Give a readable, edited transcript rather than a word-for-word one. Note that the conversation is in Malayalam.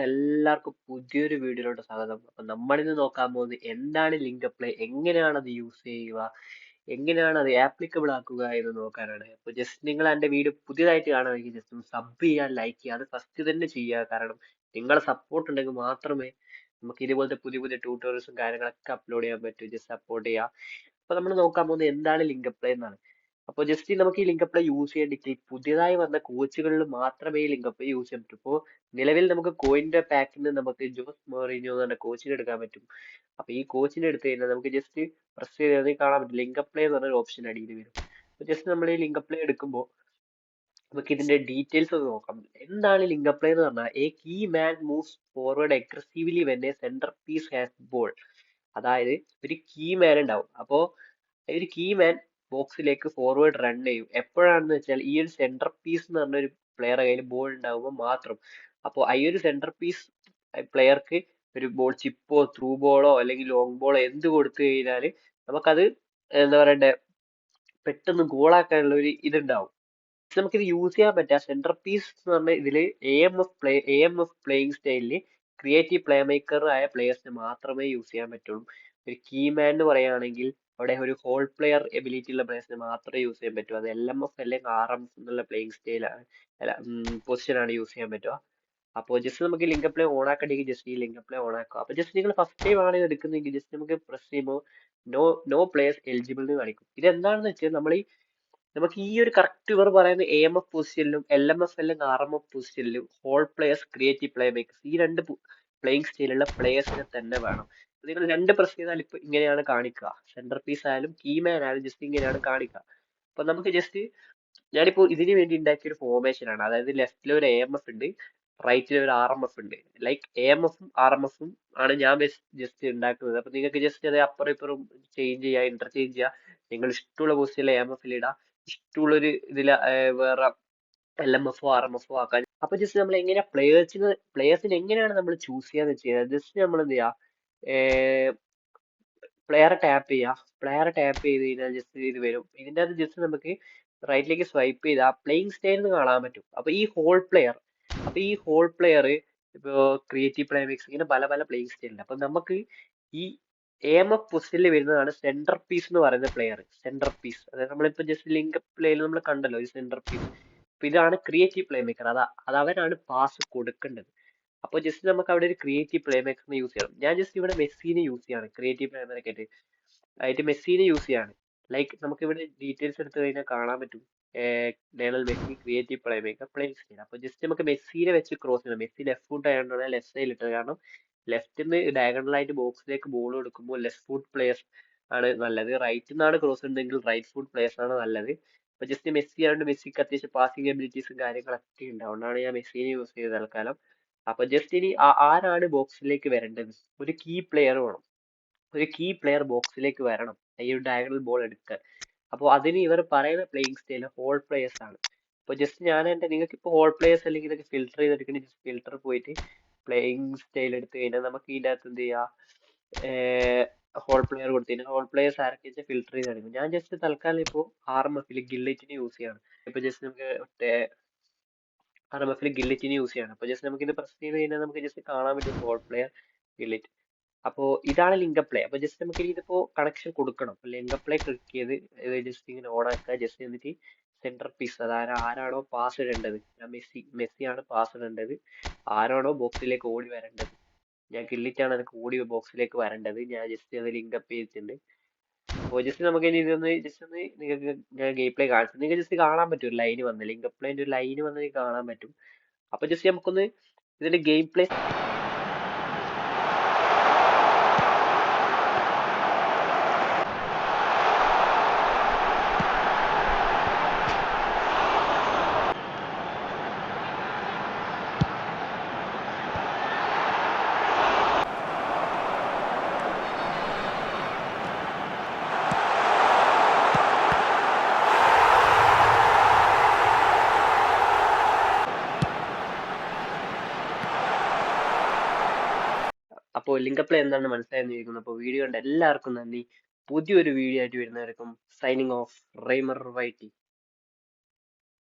എല്ലാവർക്കും പുതിയൊരു വീഡിയോയിലോട്ട് സ്വാഗതം. അപ്പൊ നമ്മളിന്ന് നോക്കാൻ പോകുന്നത് എന്താണ് ലിങ്ക് അപ്ലൈ, എങ്ങനെയാണ് അത് യൂസ് ചെയ്യുക, എങ്ങനെയാണ് അത് ആപ്ലിക്കബിൾ ആക്കുക എന്ന് നോക്കാനാണ്. അപ്പൊ ജസ്റ്റ് നിങ്ങൾ എന്റെ വീഡിയോ പുതിയതായിട്ട് കാണുമെങ്കിൽ ജസ്റ്റ് ഒന്ന് സബ് ചെയ്യുക, ലൈക്ക് ചെയ്യുക, അത് ഫസ്റ്റ് തന്നെ ചെയ്യുക. കാരണം നിങ്ങളെ സപ്പോർട്ട് ഉണ്ടെങ്കിൽ മാത്രമേ നമുക്ക് ഇതുപോലത്തെ പുതിയ പുതിയ ട്യൂട്ടോറിയൽസും കാര്യങ്ങളൊക്കെ അപ്ലോഡ് ചെയ്യാൻ പറ്റൂ. ജസ്റ്റ് സപ്പോർട്ട് ചെയ്യുക. അപ്പൊ നമ്മൾ നോക്കാൻ പോകുന്നത് എന്താണ് ലിങ്ക് അപ്ലൈ എന്നാണ്. അപ്പോൾ ജസ്റ്റ് നമുക്ക് ഈ ലിങ്ക് അപ്ലൈ യൂസ് ചെയ്യണമെങ്കിൽ പുതിയതായി വന്ന കോച്ചുകളിൽ മാത്രമേ ഈ ലിങ്ക് അപ്ലൈ യൂസ് ചെയ്യാൻ പറ്റൂ. ഇപ്പോൾ നിലവിൽ നമുക്ക് കോയിന്റെ പാക്കിൽ നിന്ന് നമുക്ക് ജോസ് മൊറീഞ്ഞോ എന്ന് പറഞ്ഞ കോച്ചിനെ എടുക്കാൻ പറ്റും. അപ്പൊ ഈ കോച്ചിനെ എടുത്തു കഴിഞ്ഞാൽ നമുക്ക് ജസ്റ്റ് പ്രസ് ചെയ്ത് കാണാൻ പറ്റും ലിങ്ക് അപ്ലൈ എന്ന് പറഞ്ഞ ഓപ്ഷൻ അടിയിൽ വരും. അപ്പൊ ജസ്റ്റ് നമ്മൾ ഈ ലിങ്ക് അപ്ലൈ എടുക്കുമ്പോൾ നമുക്ക് ഇതിന്റെ ഡീറ്റെയിൽസ് ഒന്ന് നോക്കാം. എന്താണ് ലിങ്ക് അപ്ലൈ എന്ന് പറഞ്ഞാൽ a key man moves forward aggressively when a centre piece has ball. അതായത് ഒരു കീ മാൻ ഉണ്ടാവും. അപ്പോ ഒരു കീ മാൻ ബോക്സിലേക്ക് ഫോർവേഡ് റൺ ചെയ്യും. എപ്പോഴാണെന്ന് വെച്ചാൽ ഈ ഒരു സെന്റർ പീസ് എന്ന് പറഞ്ഞ ഒരു പ്ലെയറെ കയ്യിൽ ബോൾ ഉണ്ടാകുമ്പോൾ മാത്രം. അപ്പോൾ ഈ ഒരു സെന്റർ പീസ് പ്ലെയർക്ക് ഒരു ബോൾ ചിപ്പോ ത്രൂ ബോളോ അല്ലെങ്കിൽ ലോങ് ബോളോ എന്ത് കൊടുത്തു കഴിഞ്ഞാൽ നമുക്കത് എന്താ പറയണ്ടേ പെട്ടെന്ന് ഗോളാക്കാനുള്ള ഒരു ഇതുണ്ടാവും. നമുക്കിത് യൂസ് ചെയ്യാൻ പറ്റുക സെന്റർ പീസ് എന്ന് പറഞ്ഞ ഇതില് എ എം എഫ് പ്ലേയിങ് സ്റ്റൈലില് ക്രിയേറ്റീവ് പ്ലേ മേക്കർ ആയ പ്ലേയേഴ്സിന് മാത്രമേ യൂസ് ചെയ്യാൻ പറ്റുള്ളൂ. ഒരു കീമാൻ എന്ന് പറയുകയാണെങ്കിൽ അവിടെ ഒരു ഹോൾ പ്ലെയർ എബിലിറ്റി ഉള്ള പ്ലേയേഴ്സിന് മാത്രമേ യൂസ് ചെയ്യാൻ പറ്റൂ. അത് LMF അല്ലെങ്കിൽ RMF എന്നുള്ള പ്ലേയിങ് സ്റ്റൈലാണ്, അല്ല പൊസിഷനാണ് യൂസ് ചെയ്യാൻ പറ്റുക. അപ്പോൾ ജസ്റ്റ് നമുക്ക് ലിങ്ക് അപ്ലൈ ഓൺ ആക്കണമെങ്കിൽ ജസ്റ്റ് ഈ ലിങ്ക് അപ്ലൈ ഓൺ ആക്കുക. അപ്പോൾ ജസ്റ്റ് നിങ്ങൾ ഫസ്റ്റ് ടൈം ആണ് ഇത് എടുക്കുന്നതെങ്കിൽ ജസ്റ്റ് നമുക്ക് പ്രസ് ചെയ്യുമ്പോൾ നോ നോ പ്ലേയേഴ്സ് എലിജിബിൾ എന്ന് കാണിക്കും. ഇത് എന്താണെന്ന് വെച്ചാൽ നമുക്ക് ഈ ഒരു കറക്റ്റ് ഇവർ പറയുന്ന AMF പൊസിഷനിലും LMF അല്ലെങ്കിൽ RMF പൊസിഷനിലും hole players creative play makers ഈ രണ്ട് പ്ലേയിങ് സ്റ്റൈലുള്ള പ്ലേയേഴ്സിനെ തന്നെ വേണം. നിങ്ങൾ രണ്ട് പ്രസ് ചെയ്താൽ ഇപ്പൊ ഇങ്ങനെയാണ് കാണിക്കുക. സെന്റർ പീസ് ആയാലും കീമാൻ ആയാലും ജസ്റ്റ് ഇങ്ങനെയാണ് കാണിക്കുക. അപ്പൊ നമുക്ക് ജസ്റ്റ് ഞാനിപ്പോ ഇതിന് വേണ്ടി ഉണ്ടാക്കിയ ഒരു ഫോർമേഷൻ ആണ്. അതായത് ലെഫ്റ്റിൽ ഒരു AMF ഉണ്ട്, റൈറ്റിൽ ഒരു RMF ഉണ്ട്. ലൈക്ക് AMF ഉം RMF ഉം ആണ് ഞാൻ ജസ്റ്റ് ഉണ്ടാക്കുന്നത്. അപ്പൊ നിങ്ങൾക്ക് ജസ്റ്റ് അത് അപ്പുറം ഇപ്പുറം ചേഞ്ച് ചെയ്യാം, ഇന്റർചേഞ്ച് ചെയ്യാം. നിങ്ങൾ ഇഷ്ടമുള്ള പൊസിഷനിൽ AMF ഇടാം, ഇഷ്ടമുള്ളൊരു ഇതിൽ വേറെ LMF ഓ RMF ഓ ആക്കാൻ. അപ്പൊ ജസ്റ്റ് നമ്മൾ എങ്ങനെയാ പ്ലേയേഴ്സിന് എങ്ങനെയാണ് നമ്മൾ ചൂസ് ചെയ്യാന്ന് വെച്ച് കഴിഞ്ഞാൽ ജസ്റ്റ് നമ്മൾ എന്ത് ചെയ്യാ, പ്ലെയറെ ടാപ്പ് ചെയ്യുക. പ്ലെയറെ ടാപ്പ് ചെയ്ത് കഴിഞ്ഞാൽ ജസ്റ്റ് ഇത് വരും. ഇതിൻ്റെ അകത്ത് ജസ്റ്റ് നമുക്ക് റൈറ്റിലേക്ക് സ്വൈപ്പ് ചെയ്താൽ പ്ലേയിങ് സ്റ്റൈൽ എന്ന് കാണാൻ പറ്റും. അപ്പൊ ഈ ഹോൾ പ്ലെയർ ഇപ്പോ ക്രിയേറ്റീവ് പ്ലേ മേക്സ് ഇങ്ങനെ പല പല പ്ലേയിങ് സ്റ്റൈൽ ഉണ്ട്. അപ്പൊ നമുക്ക് ഈ AMF പൊസിഷനിൽ വരുന്നതാണ് സെന്റർ പീസ് എന്ന് പറയുന്ന പ്ലെയർ. സെന്റർ പീസ് അതായത് നമ്മളിപ്പോ ജസ്റ്റ് ലിങ്ക് പ്ലേയിൽ നമ്മൾ കണ്ടല്ലോ ഒരു സെന്റർ പീസ്. അപ്പൊ ഇതാണ് ക്രിയേറ്റീവ് പ്ലേ മേക്കർ. അത് അവനാണ് പാസ് കൊടുക്കേണ്ടത്. അപ്പോൾ ജസ്റ്റ് നമുക്ക് അവിടെ ഒരു ക്രിയേറ്റീവ് പ്ലേ മേക്കറിനെ യൂസ് ചെയ്യണം. ഞാൻ ജസ്റ്റ് ഇവിടെ മെസ്സിനെ യൂസ് ചെയ്യാണ് ക്രിയേറ്റീവ് പ്ലേ മേക്കർ ആയിട്ട് മെസ്സിനെ യൂസ് ചെയ്യാണ്. ലൈക്ക് നമുക്ക് ഇവിടെ ഡീറ്റെയിൽസ് എടുത്തു കഴിഞ്ഞാൽ കാണാൻ പറ്റും Lionel Messi creative play maker playing style. അപ്പോൾ ജസ്റ്റ് നമുക്ക് മെസ്സിനെ വെച്ച് ക്രോസ് ചെയ്യണം. മെസ്സി ലെഫ്റ്റ് ഫുട്ട് ആയതുകൊണ്ടാണ് ലെഫ്റ്റ് സൈഡിൽ ഇട്ടത്. കാരണം ലെഫ്റ്റിൽ നിന്ന് ഡയഗണലായിട്ട് ബോക്സിലേക്ക് ബോൾ കൊടുക്കുമ്പോൾ ലെഫ്റ്റ് ഫുട്ട് പ്ലേയേഴ്സ് ആണ് നല്ലത്. റൈറ്റിൽ നിന്നാണ് ക്രോസ് ഉണ്ടെങ്കിൽ റൈറ്റ് ഫുട്ട് പ്ലേയേഴ്സ് ആണ് നല്ലത്. അപ്പൊ ജസ്റ്റ് മെസ്സി ആയതുകൊണ്ട് മെസ്സിക്ക് അത്യാവശ്യം പാസിംഗ് എബിലിറ്റീസും കാര്യങ്ങളൊക്കെ ഉണ്ട്. അതുകൊണ്ടാണ് ഞാൻ മെസ്സിനെ യൂസ് ചെയ്തത് തൽക്കാലം. അപ്പൊ ജസ്റ്റ് ഇനി ആരാണ് ബോക്സിലേക്ക് വരേണ്ടത്? ഒരു കീ പ്ലെയർ വേണം. ഒരു കീ പ്ലെയർ ബോക്സിലേക്ക് വരണം ഈ ഒരു ഡയഗണൽ ബോൾ എടുക്കാൻ. അപ്പോൾ അതിന് ഇവർ പറയുന്ന പ്ലേയിങ് സ്റ്റൈൽ ഹോൾ പ്ലേയേഴ്സ് ആണ്. അപ്പോൾ ജസ്റ്റ് നിങ്ങൾക്ക് ഇപ്പോൾ ഹോൾ പ്ലേയേഴ്സ് അല്ലെങ്കിൽ ഇതൊക്കെ ഫിൽട്ടർ ചെയ്തെടുക്കണമെങ്കിൽ ജസ്റ്റ് ഫിൽട്ടർ പോയിട്ട് പ്ലേയിങ് സ്റ്റൈൽ എടുത്തു കഴിഞ്ഞാൽ നമുക്ക് ഇതിൻ്റെ അകത്ത് എന്ത് ചെയ്യാം, ഹോൾ പ്ലെയർ കൊടുത്തു കഴിഞ്ഞാൽ ഹോൾ പ്ലേയേഴ്സ് ആരൊക്കെ വെച്ചാൽ ഫിൽട്ടർ ചെയ്തെടുക്കും. ഞാൻ ജസ്റ്റ് തൽക്കാലം ഇപ്പോൾ RMF ഗില്ലറ്റിനെ യൂസ് ചെയ്യാണ്. ഇപ്പൊ ജസ്റ്റ് നമുക്ക് RMF ഗില്ലറ്റിനെ യൂസ് ചെയ്യാണ്. അപ്പോൾ ജസ്റ്റ് നമുക്ക് ഇത് പ്രസ് ചെയ്ത് കഴിഞ്ഞാൽ നമുക്ക് ജസ്റ്റ് കാണാൻ പറ്റും ഹോൾ പ്ലെയർ ഗില്ലറ്റ്. അപ്പോൾ ഇതാണ് ലിങ്ക് അപ്ലൈ. അപ്പോൾ ജസ്റ്റ് നമുക്ക് ഇതിപ്പോ കണക്ഷൻ കൊടുക്കണം. ലിങ്ക് അപ്ലൈ ക്ലിക്ക് ചെയ്ത് ജസ്റ്റ് ഇങ്ങനെ ഓൺ ആക്കുക. ജസ്റ്റ് എന്നിട്ട് സെന്റർ പീസ് അതായത് ആരാണോ പാസ് ഇടേണ്ടത്, ഞാൻ മെസ്സിയാണ് പാസ് ഇടേണ്ടത്. ആരാണോ ബോക്സിലേക്ക് ഓടി വരേണ്ടത്, ഞാൻ കിള്ളിറ്റാണ് എനിക്ക് ഓടി ബോക്സിലേക്ക് വരേണ്ടത്. ഞാൻ ജസ്റ്റ് അത് ലിങ്ക് അപ്പ് ചെയ്തിട്ടുണ്ട്. അപ്പോൾ ജസ്റ്റ് നമുക്ക് ഇനി ഇതൊന്ന് ജസ്റ്റ് ഒന്ന് നിങ്ങൾക്ക് ഞാൻ ഗെയിം പ്ലേ കാണിച്ചു. നിങ്ങൾക്ക് ജസ്റ്റ് കാണാൻ പറ്റും ഒരു ലൈന് വന്ന് ലിങ്ക് അപ്ലൈൻ്റെ ഒരു ലൈന് വന്ന് കാണാൻ പറ്റും. അപ്പോൾ ജസ്റ്റ് നമുക്കൊന്ന് ഇതിന്റെ ഗെയിം പ്ലേ. അപ്പോൾ ലിങ്ക് അപ്ലൈ എന്താണെന്ന് മനസ്സിലായെന്ന് ചോദിക്കുന്നു. അപ്പോൾ വീഡിയോ കണ്ട എല്ലാവർക്കും നന്ദി. പുതിയൊരു വീഡിയോ ആയിട്ട് വരുന്നവർക്കും സൈനിങ് ഓഫ് റൈമർ വൈറ്റി.